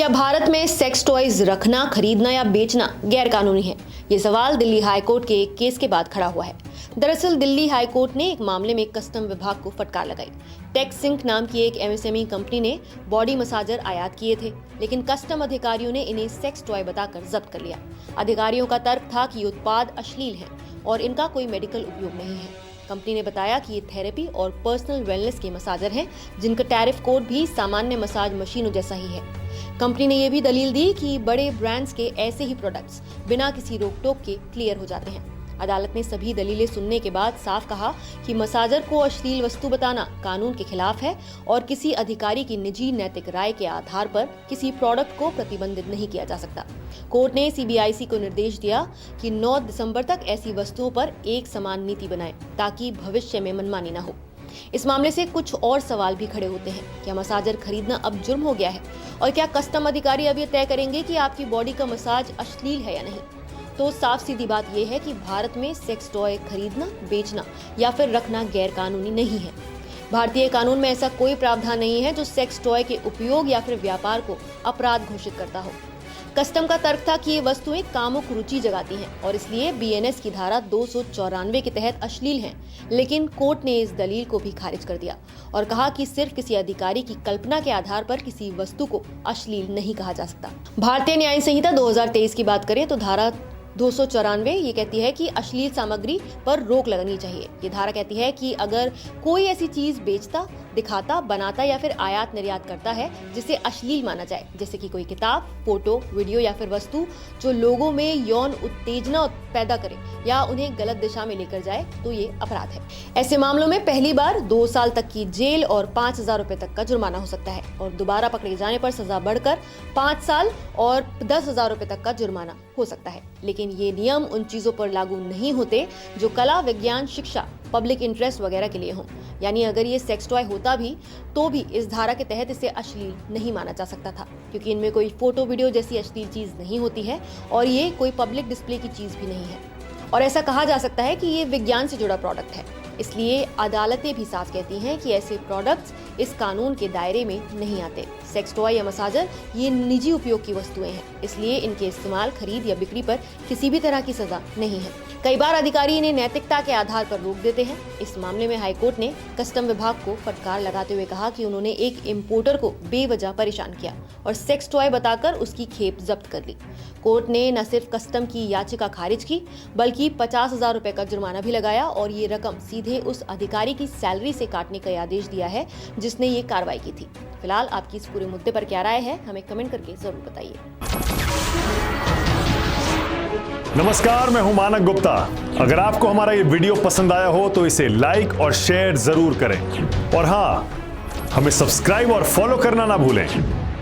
क्या भारत में sex toys रखना, खरीदना या बेचना गैर कानूनी है? ये सवाल दिल्ली हाई कोर्ट के एक केस के बाद खड़ा हुआ है। दरअसल दिल्ली हाई कोर्ट ने एक मामले में कस्टम विभाग को फटकार लगाई। टेक सिंक नाम की एक एमएसएमई कंपनी ने बॉडी मसाजर आयात किए थे, लेकिन कस्टम अधिकारियों ने इन्हें सेक्स टॉय बताकर जब्त कर लिया। अधिकारियों का तर्क था कि ये उत्पाद अश्लील है और इनका कोई मेडिकल उपयोग नहीं है। कंपनी ने बताया कि ये थेरेपी और पर्सनल वेलनेस के मसाजर हैं, जिनका टैरिफ कोड भी सामान्य मसाज मशीनों जैसा ही है। कंपनी ने यह भी दलील दी कि बड़े ब्रांड्स के ऐसे ही प्रोडक्ट्स बिना किसी रोक टोक के क्लियर हो जाते हैं। अदालत ने सभी दलीलें सुनने के बाद साफ कहा कि मसाजर को अश्लील वस्तु बताना कानून के खिलाफ है और किसी अधिकारी की निजी नैतिक राय के आधार पर किसी प्रोडक्ट को प्रतिबंधित नहीं किया जा सकता। कोर्ट ने सीबीआईसी को निर्देश दिया कि 9 दिसंबर तक ऐसी वस्तुओं पर एक समान नीति बनाए ताकि भविष्य में मनमानी न हो। इस मामले से कुछ और सवाल भी खड़े होते हैं। क्या मसाजर खरीदना अब जुर्म हो गया है? और क्या कस्टम अधिकारी अब ये तय करेंगे कि आपकी बॉडी का मसाज अश्लील है या नहीं? तो साफ सीधी बात यह है कि भारत में सेक्स टॉय खरीदना, बेचना या फिर रखना गैर कानूनी नहीं है। भारतीय कानून में ऐसा कोई प्रावधान नहीं है जो सेक्स टॉय के उपयोग या फिर व्यापार को अपराध घोषित करता हो। कस्टम का तर्क था कि ये वस्तुएं कामुक रुचि जगाती हैं और इसलिए बीएनएस की धारा 294 के तहत अश्लील हैं, लेकिन कोर्ट ने इस दलील को भी खारिज कर दिया और कहा कि सिर्फ किसी अधिकारी की कल्पना के आधार पर किसी वस्तु को अश्लील नहीं कहा जा सकता। भारतीय न्याय संहिता 2023 की बात करें तो धारा 294 ये कहती है कि अश्लील सामग्री पर रोक लगनी चाहिए। ये धारा कहती है कि अगर कोई ऐसी चीज बेचता, दिखाता, बनाता या फिर आयात निर्यात करता है जिसे अश्लील माना जाए, जैसे कि कोई किताब, फोटो, वीडियो या फिर वस्तु जो लोगों में यौन उत्तेजना पैदा करे या उन्हें गलत दिशा में लेकर जाए, तो ये अपराध है। ऐसे मामलों में पहली बार 2 साल तक की जेल और 5,000 रुपए तक का जुर्माना हो सकता है और दोबारा पकड़े जाने पर सजा बढ़कर 5 साल और 10,000 रुपए तक का जुर्माना हो सकता है। लेकिन ये नियम उन चीजों पर लागू नहीं होते जो कला, विज्ञान, शिक्षा, पब्लिक इंटरेस्ट वगैरह के लिए हों। यानी अगर ये सेक्स टॉय होता भी तो भी इस धारा के तहत इसे अश्लील नहीं माना जा सकता था, क्योंकि इनमें कोई फोटो, वीडियो जैसी अश्लील चीज नहीं होती है और ये कोई पब्लिक डिस्प्ले की चीज भी नहीं है। और ऐसा कहा जा सकता है कि ये विज्ञान से जुड़ा प्रोडक्ट है। इसलिए अदालतें भी साफ कहती हैं कि ऐसे प्रोडक्ट्स इस कानून के दायरे में नहीं आते। सेक्स टॉय या मसाजर ये निजी उपयोग की वस्तुएं हैं, इसलिए इनके इस्तेमाल, खरीद या बिक्री पर किसी भी तरह की सजा नहीं है। कई बार अधिकारी इन्हें नैतिकता के आधार पर रोक देते हैं। इस मामले में हाईकोर्ट ने कस्टम विभाग को फटकार लगाते हुए कहा कि उन्होंने एक इंपोर्टर को बेवजह परेशान किया और सेक्स टॉय बताकर उसकी खेप जब्त कर ली। कोर्ट ने न सिर्फ कस्टम की याचिका खारिज की, बल्कि 50,000 रुपए का जुर्माना भी लगाया और ये रकम सीधे उस अधिकारी की सैलरी से काटने का आदेश दिया है जिसने ये कार्रवाई की थी। फिलहाल आपकी इस पूरे मुद्दे पर क्या राय है, हमें कमेंट करके जरूर बताइए। नमस्कार, मैं हूं मानक गुप्ता। अगर आपको हमारा ये वीडियो पसंद आया हो तो इसे लाइक और शेयर जरूर करें और हाँ, हमें सब्सक्राइब और फॉलो करना ना भूलें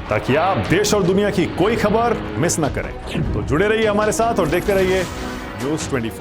ताकि आप देश और दुनिया की कोई खबर मिस ना करें। तो जुड़े रहिए हमारे साथ और देखते रहिए न्यूज़ 24।